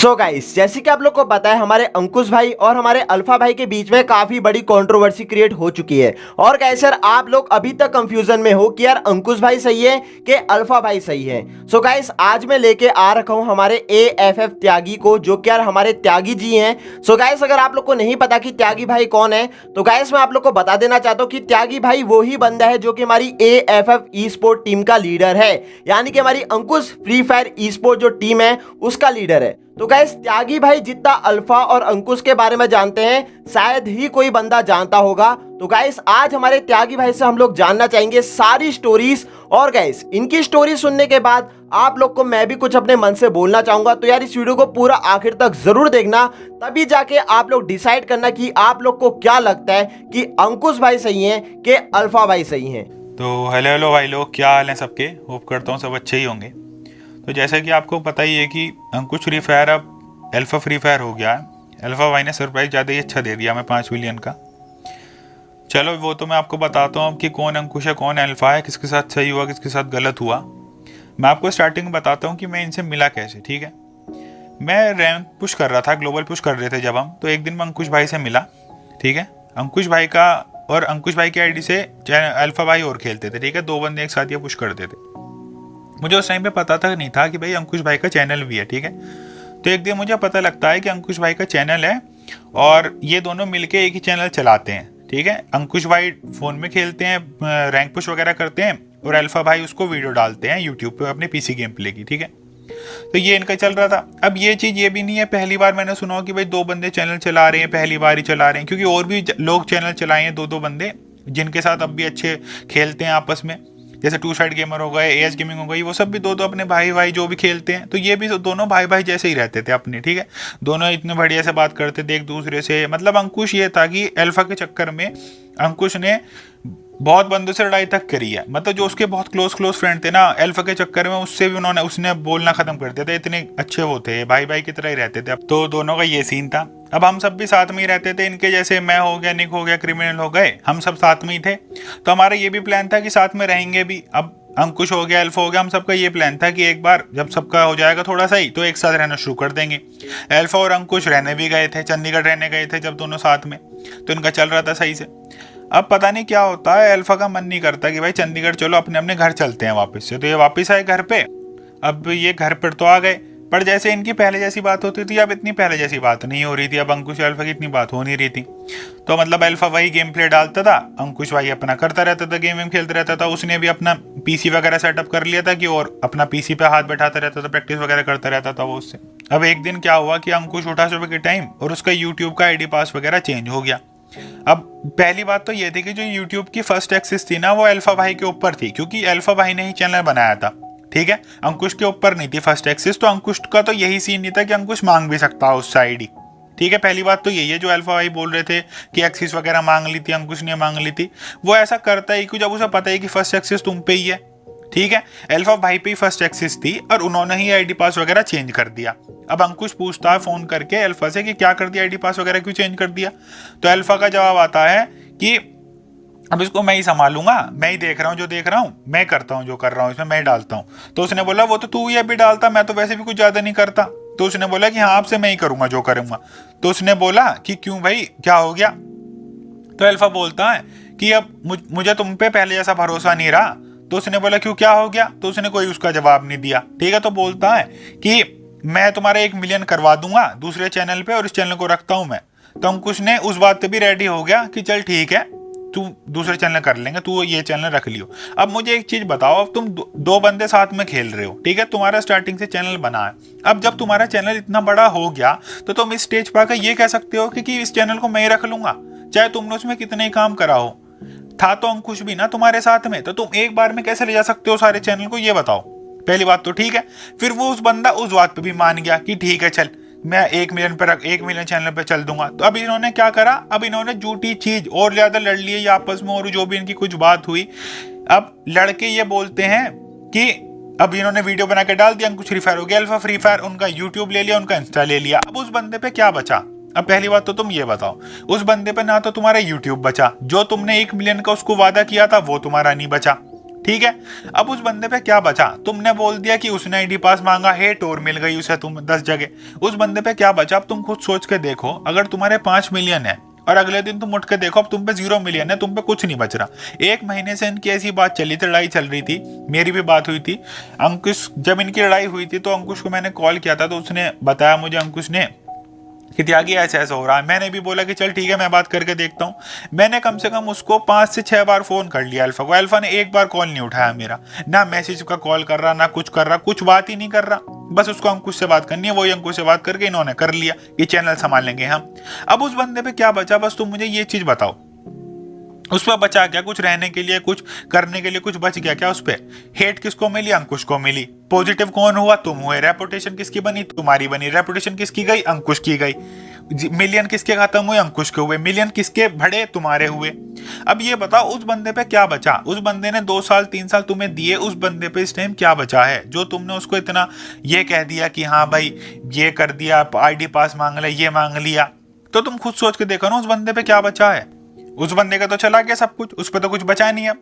So guys, जैसे कि आप लोग को पता है हमारे अंकुश भाई और हमारे अल्फा भाई के बीच में काफी बड़ी कंट्रोवर्सी क्रिएट हो चुकी है। और गाइस यार, आप लोग अभी तक कंफ्यूजन में हो कि यार अंकुश भाई सही है कि अल्फा भाई सही है। सो गाइस, आज मैं लेके आ रखा हूं हमारे AFF त्यागी को, जो कि यार हमारे त्यागी जी हैं। सो गाइस, अगर आप लोग को नहीं पता कि त्यागी भाई कौन है, तो गाइस मैं आप लोग को बता देना चाहता हूं कि त्यागी भाई वो ही बंदा है जो कि हमारी AFF ई स्पोर्ट टीम का लीडर है, यानी कि हमारी अंकुश फ्री फायर ई स्पोर्ट जो टीम है उसका लीडर है। तो गाइस, त्यागी भाई जितना अल्फा और अंकुश के बारे में जानते हैं शायद ही कोई बंदा जानता होगा। तो गाइस, आज हमारे त्यागी भाई से हम लोग जानना चाहेंगे सारी स्टोरीज। और गाइस, इनकी स्टोरी सुनने के बाद आप लोग को मैं भी कुछ अपने मन से बोलना चाहूंगा। तो यार, इस वीडियो को पूरा आखिर तक जरूर देखना, तभी जाके आप लोग डिसाइड करना कि आप लोग को क्या लगता है कि अंकुश भाई सही है कि अल्फा भाई सही है। तो हेलो भाई लोग, क्या हाल है सबके। होप करता हूँ सब अच्छे ही होंगे। तो जैसा कि आपको पता ही है कि अंकुश फ्री फायर अब अल्फा फ्री फायर हो गया है। अल्फा भाई ने सरप्राइज ज़्यादा ही अच्छा दे दिया हमें 5 मिलियन का। चलो वो तो मैं आपको बताता हूँ कि कौन अंकुश है कौन अल्फा है, किसके साथ सही हुआ किसके साथ गलत हुआ। मैं आपको स्टार्टिंग में बताता हूँ कि मैं इनसे मिला कैसे। ठीक है, मैं रैंक पुश कर रहा था, ग्लोबल पुश कर रहे थे जब हम, तो एक दिन मैं अंकुश भाई से मिला। ठीक है, अंकुश भाई का और अंकुश भाई की आईडी से अल्फा भाई और खेलते थे। ठीक है, 2 बंदे एक साथ ये पुश करते थे। मुझे उस टाइम पे पता तक नहीं था कि भाई अंकुश भाई का चैनल भी है। ठीक है, तो एक दिन मुझे पता लगता है कि अंकुश भाई का चैनल है और ये दोनों मिलके एक ही चैनल चलाते हैं। ठीक है, अंकुश भाई फ़ोन में खेलते हैं, रैंक पुश वगैरह करते हैं, और अल्फा भाई उसको वीडियो डालते हैं यूट्यूब पे अपने पीसी गेम प्ले की। ठीक है, तो ये इनका चल रहा था। अब ये चीज़ ये भी नहीं है पहली बार मैंने सुना हो कि भाई 2 बंदे चैनल चला रहे हैं, पहली बार ही चला रहे हैं, क्योंकि और भी लोग चैनल चलाए हैं 2-2 बंदे जिनके साथ अब भी अच्छे खेलते हैं आपस में, जैसे 2 साइड गेमर हो गए, एएस गेमिंग हो गई, वो सब भी 2-2 अपने भाई जो भी खेलते हैं। तो ये भी दोनों भाई भाई जैसे ही रहते थे अपने। ठीक है, दोनों इतने बढ़िया से बात करते थे एक दूसरे से। मतलब अंकुश ये था कि अल्फा के चक्कर में अंकुश ने बहुत बंदों से लड़ाई तक करी है। मतलब जो उसके बहुत क्लोज फ्रेंड थे ना, अल्फा के चक्कर में उससे भी उसने बोलना खत्म कर दिया था। इतने अच्छे वो थे, भाई की तरह ही रहते थे। अब तो दोनों का ये सीन था। अब हम सब भी साथ में ही रहते थे इनके, जैसे मैं हो गया, निक हो गया, क्रिमिनल हो गए, हम सब साथ में ही थे। तो हमारा ये भी प्लान था कि साथ में रहेंगे भी। अब अंकुश हो गया, अल्फा हो गया, हम सबका ये प्लान था कि एक बार जब सबका हो जाएगा थोड़ा सा ही, तो एक साथ रहना शुरू कर देंगे। अल्फा और अंकुश रहने भी गए थे, चंडीगढ़ रहने गए थे जब दोनों साथ में, तो इनका चल रहा था सही से। अब पता नहीं क्या होता है, अल्फा का मन नहीं करता कि भाई चंडीगढ़ चलो, अपने अपने घर चलते हैं वापस से। तो ये वापस आए घर पे। अब ये घर पर तो आ गए, पर जैसे इनकी पहले जैसी बात होती थी, अब इतनी पहले जैसी बात नहीं हो रही थी। अब अंकुश अल्फा की इतनी बात हो नहीं रही थी। तो मतलब अल्फा वही गेम प्ले डालता था, अंकुश भाई अपना करता रहता था, गेम खेलता रहता था। उसने भी अपना पीसी वगैरह सेटअप कर लिया था कि और अपना पीसी पे हाथ बैठाता रहता था, प्रैक्टिस वगैरह करता रहता था वो उससे। अब एक दिन क्या हुआ कि अंकुश उठा सुबह के टाइम और उसका यूट्यूब का आईडी पास वगैरह चेंज हो गया। अब पहली बात तो ये थी कि जो यूट्यूब की फर्स्ट एक्सेस थी ना, वो अल्फा भाई के ऊपर थी, क्योंकि अल्फा भाई ने ही चैनल बनाया था। ठीक है, अंकुश के ऊपर नहीं थी फर्स्ट एक्सेस। तो अंकुश का तो यही सीन नहीं था कि अंकुश मांग भी सकता उससे आईडी। ठीक है, पहली बात तो यही है। जो अल्फा भाई बोल रहे थे कि एक्सेस वगैरह मांग ली थी, अंकुश ने मांग ली थी, वो ऐसा करता ही क्यों जब उसे पता है कि फर्स्ट एक्सेस तुम पे ही है। ठीक है, अल्फा भाई पे ही फर्स्ट एक्सेस थी और उन्होंने ही आईडी पास वगैरह चेंज कर दिया। अब अंकुश पूछता है फोन करके अल्फा से कि क्या कर दिया, आईडी पास वगैरह क्यों चेंज कर दिया। तो अल्फा का जवाब आता है कि अब इसको मैं ही संभालूंगा, मैं ही देख रहा हूँ, जो देख रहा हूँ मैं करता हूँ, जो कर रहा हूँ इसमें मैं ही डालता हूँ। तो उसने बोला वो तो तू ही अभी डालता, मैं तो वैसे भी कुछ ज्यादा नहीं करता। तो उसने बोला कि हाँ, आपसे मैं ही करूंगा जो करूंगा। तो उसने बोला कि क्यों भाई, क्या हो गया। तो अल्फा बोलता है कि अब मुझे तुम पे पहले जैसा भरोसा नहीं रहा। तो उसने बोला क्यों, क्या हो गया। तो उसने कोई उसका जवाब नहीं दिया। ठीक है, तो बोलता है कि मैं तुम्हारा 1 मिलियन करवा दूंगा दूसरे चैनल पे और इस चैनल को रखता हूं मैं। तो अंकुश ने उस बात पे भी रेडी हो गया कि चल ठीक है, तू दूसरे चैनल कर लेंगे, तू ये चैनल रख लियो। अब मुझे एक चीज बताओ, अब तुम 2 बंदे साथ में खेल रहे हो। ठीक है, तुम्हारा स्टार्टिंग से चैनल बना है। अब जब तुम्हारा चैनल इतना बड़ा हो गया तो तुम इस स्टेज पर आकर ये कह सकते हो कि इस चैनल को मैं ही रख लूंगा, चाहे तुमने उसमें कितने ही काम करा हो। था तो अंकुश भी ना तुम्हारे साथ में, तो तुम एक बार में कैसे ले जा सकते हो सारे चैनल को, ये बताओ। पहली बात तो ठीक है। फिर वो उस बंदा उस बात पे भी मान गया कि ठीक है चल, मैं 1 मिलियन पर 1 मिलियन चैनल पे चल दूंगा। तो अब इन्होंने क्या करा, अब इन्होंने झूठी चीज और ज्यादा लड़ ली आपस में, और जो भी इनकी कुछ बात हुई, अब लड़के ये बोलते हैं कि अब इन्होंने वीडियो बना के डाल दिया, अंकुश फ्री फायर हो गया, अल्फा फ्री फायर, उनका यूट्यूब ले लिया, उनका इंस्टा ले लिया। अब उस बंदे पे क्या बचा। अब पहली बात तो तुम ये बताओ, उस बंदे पे ना तो तुम्हारा यूट्यूब बचा, जो तुमने 1 मिलियन का उसको वादा किया था वो तुम्हारा नहीं बचा। ठीक है। अब उस बंदे पे क्या बचा? तुमने बोल दिया कि उसने आईडी पास मांगा, हेट और मिल गई उसे तुम 10 जगह। उस बंदे पे क्या बचा? अब तुम खुद सोच के देखो, अगर तुम्हारे 5 मिलियन है और अगले दिन तुम उठ के देखो अब तुम पे 0 मिलियन है, तुम पे कुछ नहीं बच रहा। 1 महीने से इनकी ऐसी बात चली थी, लड़ाई चल रही थी, मेरी भी बात हुई थी। अंकुश, जब इनकी लड़ाई हुई थी तो अंकुश को मैंने कॉल किया था, तो उसने बताया मुझे, अंकुश ने, कि त्यागी ऐसा ऐसा हो रहा है। मैंने भी बोला कि चल ठीक है, मैं बात करके देखता हूँ। मैंने कम से कम उसको 5 से 6 बार फोन कर लिया अल्फा को। अल्फा ने एक बार कॉल नहीं उठाया मेरा, ना मैसेज का कॉल कर रहा, ना कुछ कर रहा, कुछ बात ही नहीं कर रहा। बस उसको अंकुश से बात करनी है, वही अंकुश से बात करके इन्होंने कर लिया कि चैनल संभाल लेंगे हम। अब उस बंदे पे क्या बचा? बस तुम मुझे ये चीज बताओ, उस पर बचा क्या? कुछ रहने के लिए, कुछ करने के लिए कुछ बच गया क्या उस पर? हेट किसको मिली? अंकुश को मिली। पॉजिटिव कौन हुआ? तुम हुए। रेपुटेशन किसकी बनी? तुम्हारी बनी। रेपुटेशन किसकी गई? अंकुश की गई। मिलियन किसके खत्म हुए? अंकुश के हुए। मिलियन किसके बढ़े? तुम्हारे हुए। अब ये बताओ उस बंदे पे क्या बचा? उस बंदे ने 2 साल 3 साल तुम्हें दिए, उस बंदे पे इस टाइम क्या बचा है? जो तुमने उसको इतना ये कह दिया कि हाँ भाई ये कर दिया, आईडी पास मांग लिया, ये मांग लिया, तो तुम खुद सोच के देखो ना उस बंदे पे क्या बचा है। उस बंदे का तो चला गया सब कुछ, उस पर तो कुछ बचा नहीं अब।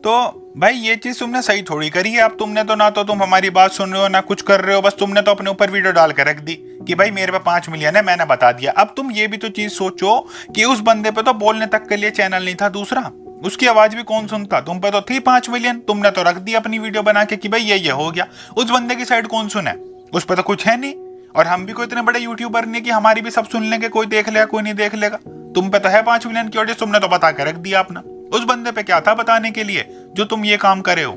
तो भाई ये चीज तुमने सही थोड़ी करी है। अब तुमने तो ना तो तुम हमारी बात सुन रहे हो ना कुछ कर रहे हो, बस तुमने तो अपने ऊपर वीडियो डाल के रख दी कि भाई मेरे पे 5 मिलियन है, मैंने बता दिया। अब तुम ये भी तो चीज सोचो कि उस बंदे पे तो बोलने तक के लिए चैनल नहीं था दूसरा, उसकी आवाज भी कौन सुनता? तुम पे तो थी 5 मिलियन, तुमने तो रख दी अपनी वीडियो बना के कि भाई ये हो गया। उस बंदे की साइड कौन सुने? उस पर तो कुछ है नहीं। और हम भी कोई इतने बड़े यूट्यूबर नहीं कि हमारी भी सब सुन लेंगे, कोई देख लेगा कोई नहीं देख लेगा। तुम पे तो है 5 मिलियन की ऑडियंस, तुमने तो बता के रख दिया अपना। उस बंदे पे क्या था बताने के लिए जो तुम ये काम करे हो?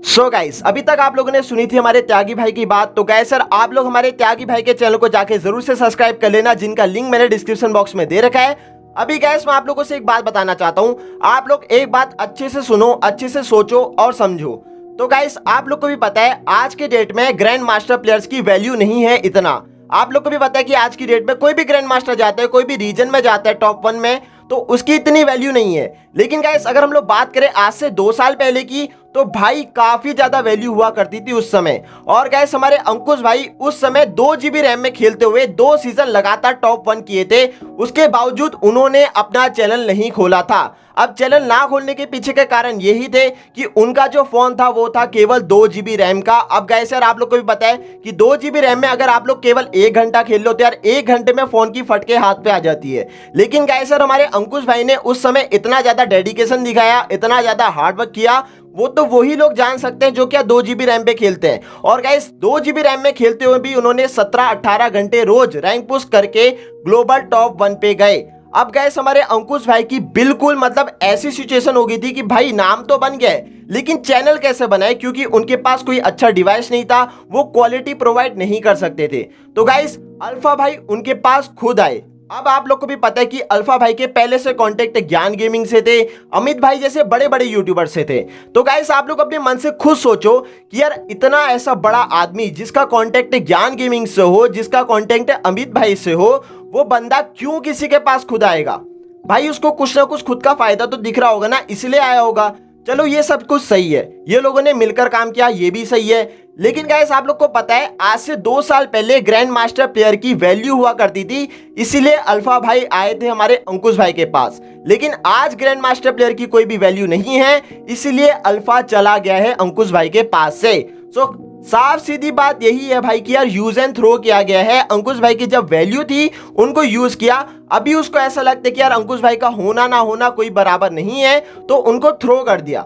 सो गाइस, अभी तक आप लोगों ने सुनी थी हमारे त्यागी भाई की बात। तो गाइस सर, आप लोग हमारे त्यागी भाई के चैनल को जाके जरूर से सब्सक्राइब कर लेना, जिनका लिंक मैंने डिस्क्रिप्शन बॉक्स में दे रखा है। अभी गाइस मैं आप लोगों से एक बात बताना चाहता हूं, आप लोग एक बात अच्छे से सुनो, अच्छे से सोचो और समझो। तो गाइस आप लोग को भी पता है आज के डेट में ग्रैंड मास्टर प्लेयर्स की वैल्यू नहीं है इतना। आप लोग को भी पता है कि आज की डेट में कोई भी ग्रैंड मास्टर जाता है, कोई भी रीजन में जाता है टॉप 1 में, तो उसकी इतनी वैल्यू नहीं है। लेकिन गाइस अगर हम लोग बात करें आज से 2 साल पहले की, तो भाई काफी ज्यादा वैल्यू हुआ करती थी उस समय। और गाइस हमारे अंकुश भाई उस समय 2 GB रैम में खेलते हुए 2 सीजन लगातार टॉप 1 किए थे, उसके बावजूद उन्होंने अपना चैनल नहीं खोला था। अब चैनल ना खोलने के पीछे के कारण यही थे कि उनका जो फोन था वो था केवल 2 GB रैम का। अब गाइस यार आप लोग को भी पता है कि 2 GB रैम में अगर आप लोग केवल 1 घंटा खेल लो तो यार 1 घंटे में फोन की फटके हाथ पे आ जाती है। लेकिन गाइस यार हमारे अंकुश भाई ने उस समय इतना ज्यादा डेडिकेशन दिखाया, इतना ज्यादा हार्डवर्क किया, वो तो वही लोग जान सकते हैं जो क्या 2 GB रैम पे खेलते हैं। और गाइस 2 GB रैम में खेलते हुए भी उन्होंने 17-18 घंटे रोज रैंक पुश करके ग्लोबल टॉप 1 पे गए। अब गाइस हमारे अंकुश भाई की बिल्कुल मतलब ऐसी सिचुएशन हो गई थी कि भाई नाम तो बन गए, लेकिन चैनल कैसे बनाए, क्योंकि उनके पास कोई अच्छा डिवाइस नहीं था, वो क्वालिटी प्रोवाइड नहीं कर सकते थे। तो गाइस अल्फा भाई उनके पास खुद आए। अब आप लोग को भी पता है कि अल्फा भाई के पहले से कांटेक्ट ज्ञान गेमिंग से थे, अमित भाई जैसे बड़े बड़े यूट्यूबर से थे। तो गाइस आप लोग अपने मन से खुद सोचो कि यार इतना ऐसा बड़ा आदमी जिसका कांटेक्ट ज्ञान गेमिंग से हो, जिसका कांटेक्ट अमित भाई से हो, वो बंदा क्यों किसी के पास खुद आएगा? भाई उसको कुछ ना कुछ खुद का फायदा तो दिख रहा होगा ना, इसलिए आया होगा। चलो ये सब कुछ सही है, ये लोगों ने मिलकर काम किया, ये भी सही है। लेकिन गाइस आप लोग को पता है आज से 2 साल पहले ग्रैंड मास्टर प्लेयर की वैल्यू हुआ करती थी, इसीलिए अल्फा भाई आए थे हमारे अंकुश भाई के पास। लेकिन आज ग्रैंड मास्टर प्लेयर की कोई भी वैल्यू नहीं है, इसीलिए अल्फा चला गया है अंकुश भाई के पास से। सो साफ सीधी बात यही है भाई कि यार यूज एंड थ्रो किया गया है। अंकुश भाई की जब वैल्यू थी उनको यूज किया, अभी उसको ऐसा लगता है कि यार अंकुश भाई का होना ना होना कोई बराबर नहीं है, तो उनको थ्रो कर दिया।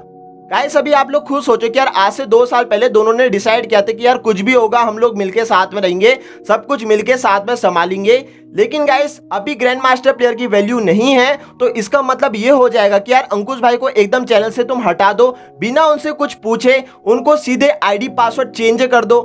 गाइस अभी आप लोग खुद सोचो कि यार आज से 2 साल पहले दोनों ने डिसाइड किया था कि यार कुछ भी होगा हम लोग मिलके साथ में रहेंगे, सब कुछ मिलके साथ में संभालेंगे। लेकिन गाइस अभी ग्रैंड मास्टर प्लेयर की वैल्यू नहीं है, तो इसका मतलब ये हो जाएगा कि यार अंकुश भाई को एकदम चैनल से तुम हटा दो, बिना उनसे कुछ पूछे उनको सीधे आईडी पासवर्ड चेंज कर दो।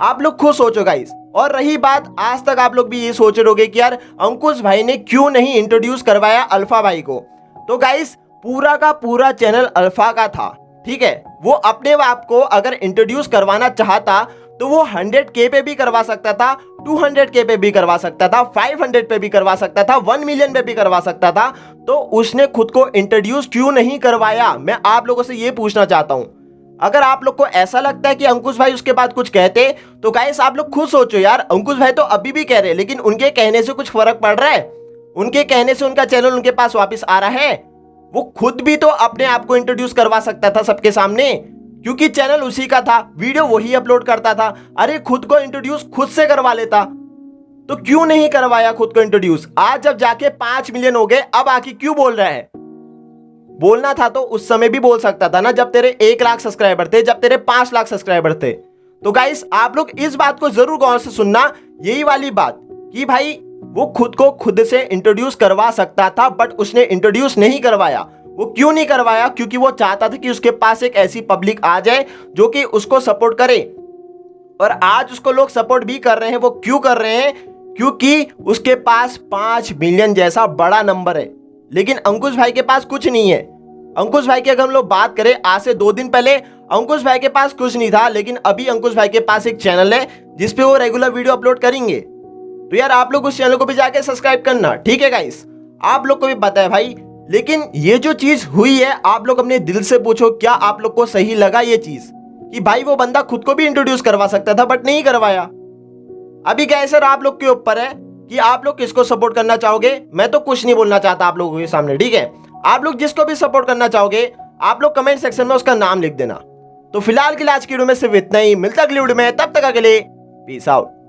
आप लोग खुद सोचो गाइस। और रही बात, आज तक आप लोग भी ये सोच रहोगे कि यार अंकुश भाई ने क्यों नहीं इंट्रोड्यूस करवाया अल्फा भाई को। तो गाइस पूरा का पूरा चैनल अल्फा का था, ठीक है। वो अपने आप को अगर इंट्रोड्यूस करवाना चाहता तो वो 100K पे भी करवा सकता था, 200K पे भी करवा सकता था, 500 पे भी करवा सकता था, 1 मिलियन पे भी करवा सकता था। तो उसने खुद को इंट्रोड्यूस क्यों नहीं करवाया, मैं आप लोगों से ये पूछना चाहता हूं। अगर आप लोग को ऐसा लगता है कि अंकुश भाई उसके बाद कुछ कहते, तो गाइस आप लोग खुद सोचो यार, अंकुश भाई तो अभी भी कह रहे हैं, लेकिन उनके कहने से कुछ फर्क पड़ रहा है? उनके कहने से उनका चैनल उनके पास वापस आ रहा है? वो खुद भी तो अपने आप को इंट्रोड्यूस करवा सकता था सबके सामने, क्योंकि चैनल उसी का था, वीडियो वही अपलोड करता था। अरे खुद को इंट्रोड्यूस खुद से करवा लेता, तो क्यों नहीं करवाया खुद को इंट्रोड्यूस? आज जब जाके 5 मिलियन हो गए, अब आके क्यों बोल रहा है? बोलना था तो उस समय भी बोल सकता था ना, जब तेरे 1 लाख सब्सक्राइबर थे, जब तेरे 5 लाख सब्सक्राइबर थे। तो गाइस आप लोग इस बात को जरूर गौर से सुनना, यही वाली बात कि भाई वो खुद को खुद से इंट्रोड्यूस करवा सकता था, बट उसने इंट्रोड्यूस नहीं करवाया। वो क्यों नहीं करवाया? क्योंकि वो चाहता था कि उसके पास एक ऐसी पब्लिक आ जाए जो कि उसको सपोर्ट करे। और आज उसको लोग सपोर्ट भी कर रहे हैं। वो क्यों कर रहे हैं? क्योंकि उसके पास 5 मिलियन जैसा बड़ा नंबर है, लेकिन अंकुश भाई के पास कुछ नहीं है। अंकुश भाई की अगर हम लोग बात करें, आज से 2 दिन पहले अंकुश भाई के पास कुछ नहीं था, लेकिन अभी अंकुश भाई के पास एक चैनल है जिसपे वो रेगुलर वीडियो अपलोड करेंगे। तो यार आप लोग उस चैनल को भी जाके सब्सक्राइब करना, ठीक है गाइस? आप लोग को भी पता है भाई, लेकिन ये जो चीज हुई है, आप लोग अपने दिल से पूछो, क्या आप लोग को सही लगा ये चीज कि भाई वो बंदा खुद को भी इंट्रोड्यूस करवा सकता था बट नहीं करवाया? अभी क्या है सर, आप लोग के ऊपर है कि आप लोग किसको सपोर्ट करना चाहोगे। मैं तो कुछ नहीं बोलना चाहता आप लोगों के सामने, ठीक है? आप लोग जिसको भी सपोर्ट करना चाहोगे, आप लोग कमेंट सेक्शन में उसका नाम लिख देना। तो फिलहाल के लिए आज की वीडियो में सिर्फ इतना ही, मिलता अगली वीडियो में, तब तक के लिए पीस आउट।